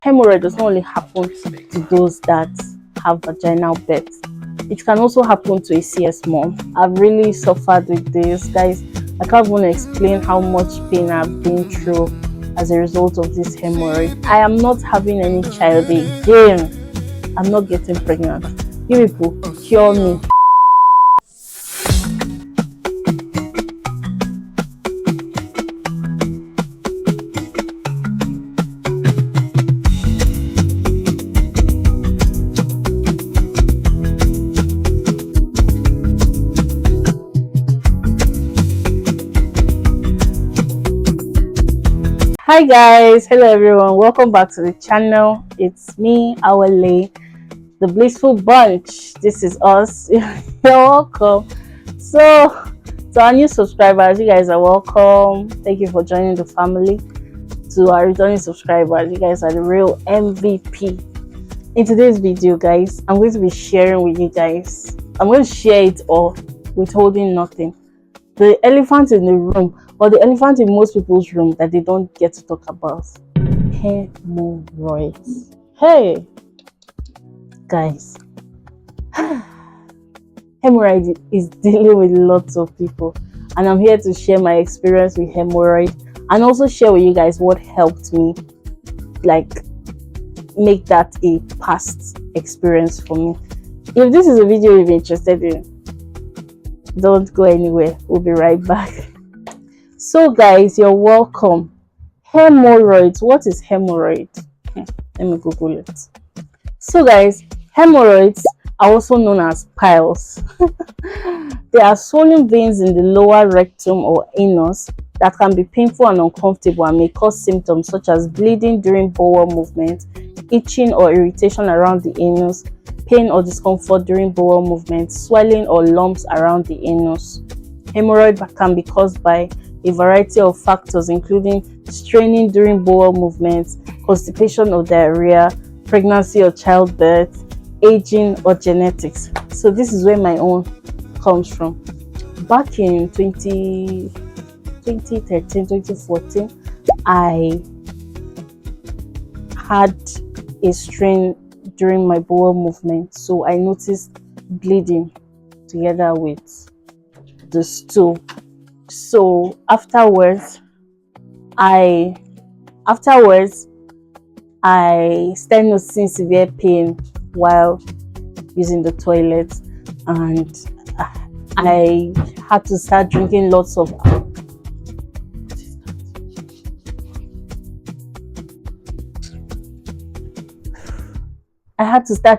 Hemorrhoid does not only happen to those that have vaginal birth. It can also happen to a CS mom. I've really suffered with this, guys. I can't even explain how much pain I've been through as a result of this hemorrhoid. I am not having any child again. I'm not getting pregnant. You people, cure me. Hi guys, hello everyone, welcome back to the channel. It's me, Awale, the Blissful Bunch. This is us. You're welcome. So to our new subscribers, you guys are welcome. Thank you for joining the family. To our returning subscribers, you guys are the real MVP. In today's video, guys, I'm going to be sharing with you guys. I'm going to share it all, withholding nothing. The elephant in the room, or the elephant in most people's room that they don't get to talk about: hemorrhoids. Hey guys, hemorrhoid is dealing with lots of people, and I'm here to share my experience with hemorrhoid and also share with you guys what helped me like make that a past experience for me. If this is a video you're interested in, don't go anywhere. We'll be right back. So guys, you're welcome. Hemorrhoids. What is hemorrhoid? Let me Google it. So guys, hemorrhoids are also known as piles. They are swollen veins in the lower rectum or anus that can be painful and uncomfortable and may cause symptoms such as bleeding during bowel movement, itching or irritation around the anus, pain or discomfort during bowel movement, swelling or lumps around the anus. Hemorrhoid can be caused by a variety of factors, including straining during bowel movements, constipation or diarrhea, pregnancy or childbirth, aging, or genetics. So this is where my own comes from. Back in 2013, 2014, I had a strain during my bowel movement, so I noticed bleeding together with the stool. So afterwards I started noticing severe pain while using the toilet, and I had to start drinking lots of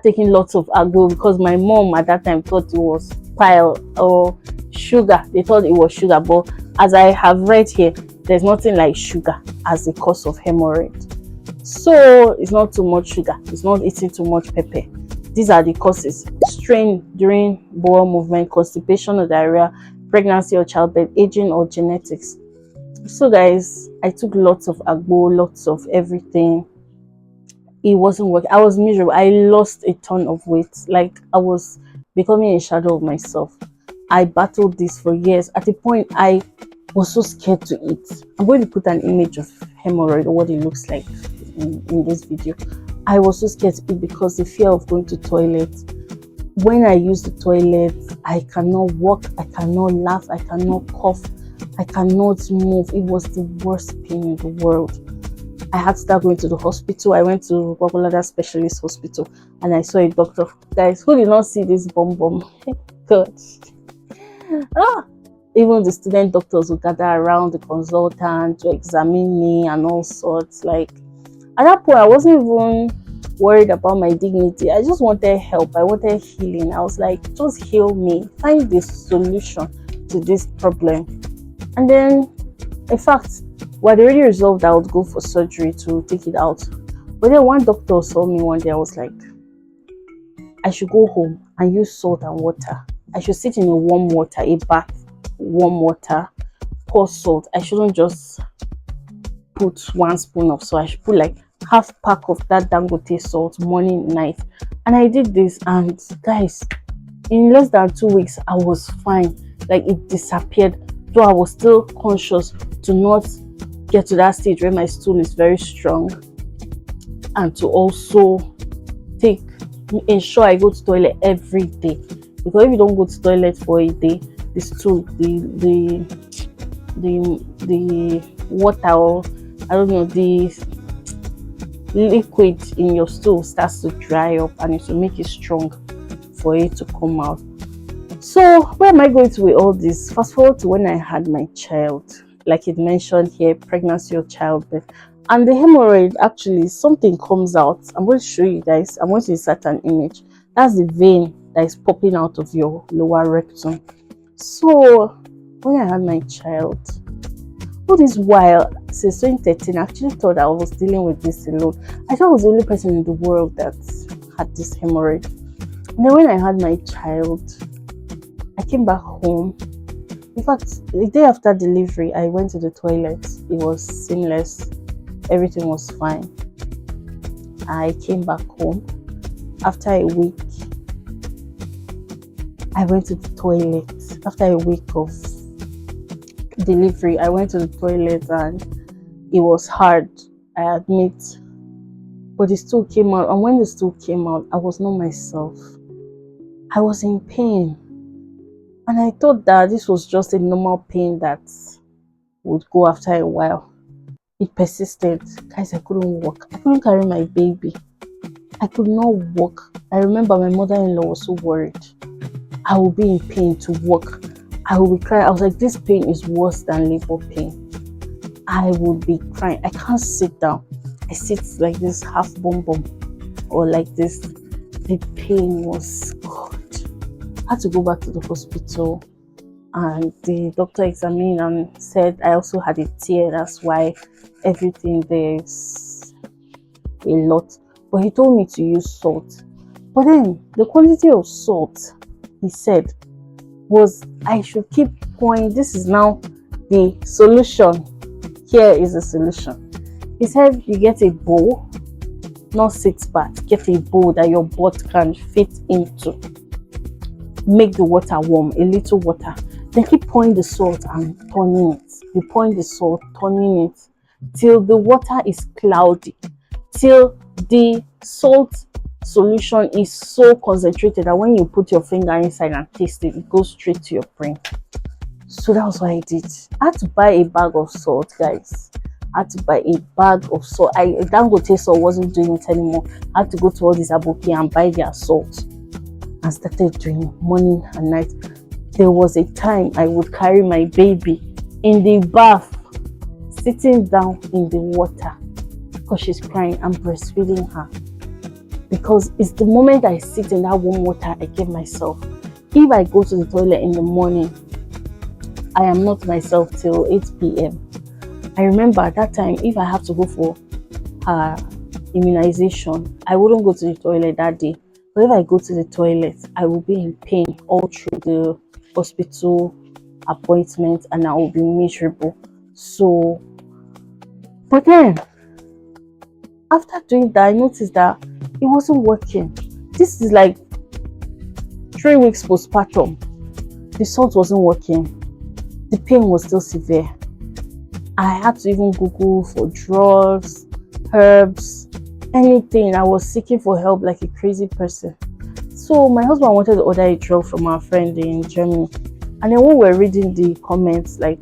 taking lots of agbo because my mom at that time thought it was pile or sugar. They thought it was sugar, but as I have read here, there's nothing like sugar as a cause of hemorrhoid. So it's not too much sugar, it's not eating too much pepper. These are the causes: strain during bowel movement, constipation or diarrhea, pregnancy or childbirth, aging, or genetics. So guys, I took lots of agbo, lots of everything. It wasn't working. I was miserable. I lost a ton of weight. Like, I was becoming a shadow of myself. I battled this for years. At a point, I was so scared to eat. I'm going to put an image of hemorrhoid or what it looks like in this video. I was so scared to eat because the fear of going to toilet. When I use the toilet, I cannot walk, I cannot laugh, I cannot cough, I cannot move. It was the worst pain in the world. I had to start going to the hospital. I went to Popular Specialist Hospital and I saw a doctor. Guys, who did not see this bomb? God. Even the student doctors would gather around the consultant to examine me and all sorts. Like, at that point, I wasn't even worried about my dignity. I just wanted help. I wanted healing. I was like, just heal me. Find the solution to this problem. And then, in fact, we had already resolved I would go for surgery to take it out. But then one doctor saw me one day. I was like, I should go home and use salt and water. I should sit in a warm water, a bath, warm water, pour salt. I shouldn't just put 1 spoon of salt. I should put like half pack of that Dangote salt morning, night. And I did this, and guys, in less than 2 weeks, I was fine. Like, it disappeared. Though I was still conscious to not get to that stage where my stool is very strong. and to also ensure I go to toilet every day, because if you don't go to toilet for a day, the stool, the water, or I don't know, the liquid in your stool starts to dry up, and it will make it strong for it to come out. So where am I going to with all this? Fast forward to when I had my child, like it mentioned here, pregnancy or childbirth, and the hemorrhoid, actually something comes out. I'm going to show you guys. I'm going to insert an image. That's the vein that is popping out of your lower rectum. So when I had my child, all this while since 2013, I actually thought I was dealing with this alone. I thought I was the only person in the world that had this hemorrhoid. And then when I had my child, I came back home. In fact, the day after delivery, I went to the toilet. It was seamless. Everything was fine. I came back home. After a week, I went to the toilet. After a week of delivery, I went to the toilet and it was hard, I admit. But the stool came out, and when the stool came out, I was not myself. I was in pain. And I thought that this was just a normal pain that would go after a while. It persisted. Guys, I couldn't walk. I couldn't carry my baby. I could not walk. I remember my mother-in-law was so worried. I would be in pain to walk. I would be crying. I was like, this pain is worse than labor pain. I would be crying. I can't sit down. I sit like this, half bum or like this. The pain was God. I had to go back to the hospital, and the doctor examined and said I also had a tear. That's why everything there is a lot. But he told me to use salt. But then the quantity of salt, he said, was I should keep pouring. This is now the solution. Here is the solution. He said you get a bowl, not 6 baths. Get a bowl that your butt can fit into. Make the water warm, a little water. Then keep pouring the salt and turning it. You pouring the salt, turning it till the water is cloudy, till the salt solution is so concentrated that when you put your finger inside and taste it, it goes straight to your brain. So that was what I did. I had to buy a bag of salt, guys. I had to buy a bag of salt. Dangote salt wasn't doing it anymore. I had to go to all these aboki and buy their salt, and started doing morning and night. There was a time I would carry my baby in the bath, sitting down in the water, because she's crying. I'm breastfeeding her, because it's the moment I sit in that warm water I give myself. If I go to the toilet in the morning, I am not myself till 8 p.m. I remember at that time, if I have to go for her immunization, I wouldn't go to the toilet that day. But if I go to the toilet, I will be in pain all through the hospital appointment, and I will be miserable. So, but then after doing that, I noticed that it wasn't working. This is like 3 weeks postpartum. The salt wasn't working. The pain was still severe. I had to even Google for drugs, herbs, anything. I was seeking for help like a crazy person. So my husband wanted to order a drug from our friend in Germany, and then when we were reading the comments, like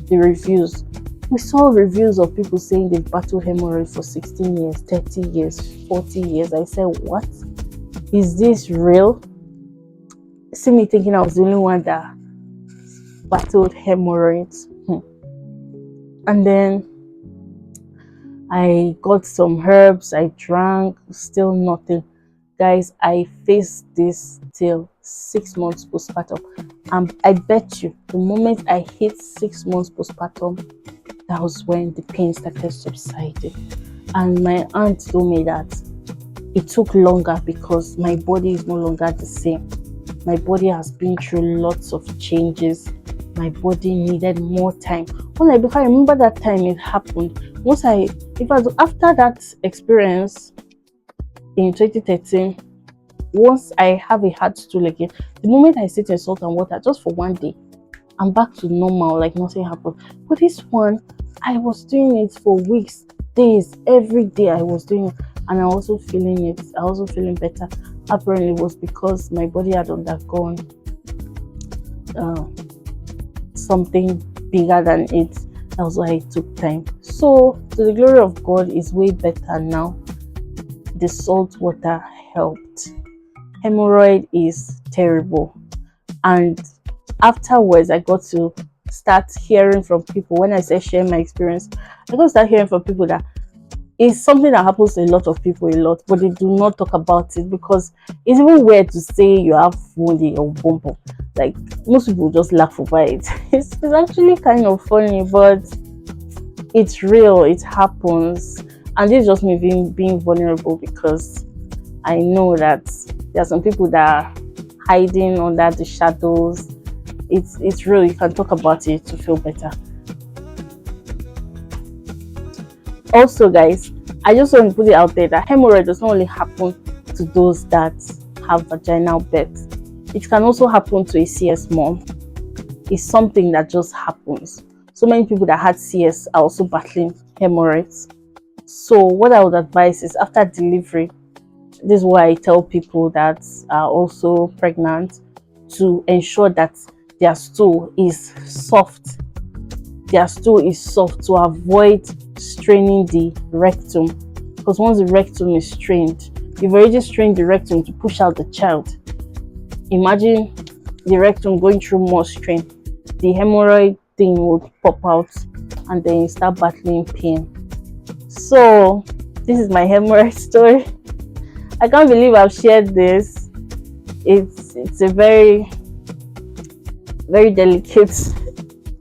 the reviews, we saw reviews of people saying they've battled hemorrhoids for 16 years, 30 years, 40 years. I said, what? Is this real? See me thinking I was the only one that battled hemorrhoids. And then I got some herbs, I drank, still nothing. Guys, I faced this till 6 months postpartum. And I bet you, the moment I hit 6 months postpartum, that was when the pain started subsiding. And my aunt told me that it took longer because my body is no longer the same. My body has been through lots of changes. My body needed more time. Because I remember that time it happened. After that experience in 2013, once I have a hard stool again, the moment I sit in salt and water just for 1 day, I'm back to normal, like nothing happened. But this one, I was doing it for weeks, days, every day I was doing it. and I was also feeling it. I was also feeling better. Apparently it was because my body had undergone uh, something bigger than it. That was why it took time. So to the glory of God, is way better now. The salt water helped. Hemorrhoid is terrible, and afterwards I got to start hearing from people. When I say share my experience, I got to start hearing from people that it's something that happens to a lot of people a lot, but they do not talk about it because it's even weird to say you have wound in your bum. Like, most people just laugh over it. It's actually kind of funny, but it's real, it happens. And this is just me being vulnerable, because I know that there are some people that are hiding under the shadows. It's real. You can talk about it to feel better. Also, guys, I just want to put it out there that hemorrhoid does not only happen to those that have vaginal birth. It can also happen to a CS mom. It's something that just happens. So many people that had CS are also battling hemorrhoids. So what I would advise is, after delivery, this is why I tell people that are also pregnant to ensure that their stool is soft. Their stool is soft, to avoid straining the rectum. Because once the rectum is strained, you've already strained the rectum to push out the child. Imagine the rectum going through more strain. The hemorrhoid thing would pop out, and then you start battling pain. So this is my hemorrhoid story. I can't believe I've shared this. It's a very, very delicate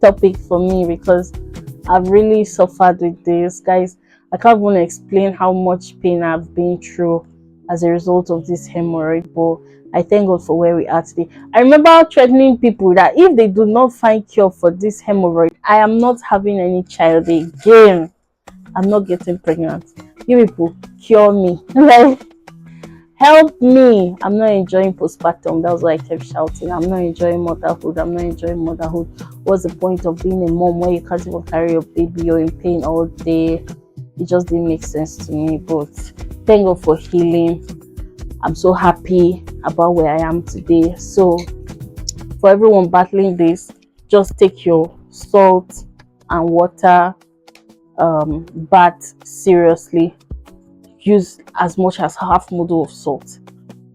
topic for me, because I've really suffered with this, guys. I can't even explain how much pain I've been through as a result of this hemorrhoid, but I thank God for where we are today. I remember threatening people that if they do not find cure for this hemorrhoid, I am not having any child again. I'm not getting pregnant. You people cure me. Like, help me. I'm not enjoying postpartum. That's why I kept shouting. I'm not enjoying motherhood. I'm not enjoying motherhood. What's the point of being a mom when you can't even carry your baby? You're in pain all day. It just didn't make sense to me. But thank God for healing. I'm so happy about where I am today. So for everyone battling this, just take your salt and water bath seriously. Use as much as half model of salt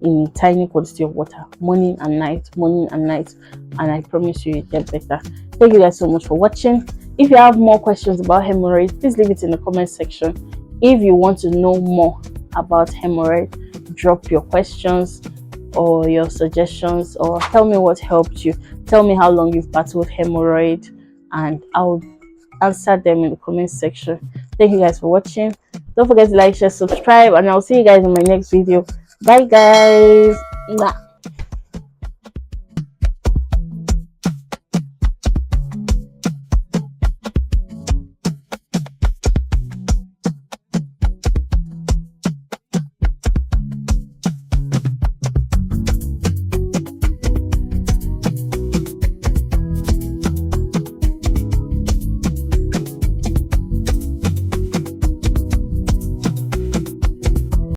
in a tiny quantity of water, morning and night, and I promise you get better. Thank you guys so much for watching. If you have more questions about hemorrhoids, please leave it in the comment section. If you want to know more about hemorrhoid, drop your questions or your suggestions, or tell me what helped you. Tell me how long you've battled hemorrhoid, and I'll answer them in the comment section. Thank you guys for watching. Don't forget to like, share, subscribe, and I'll see you guys in my next video. Bye guys. Mwah.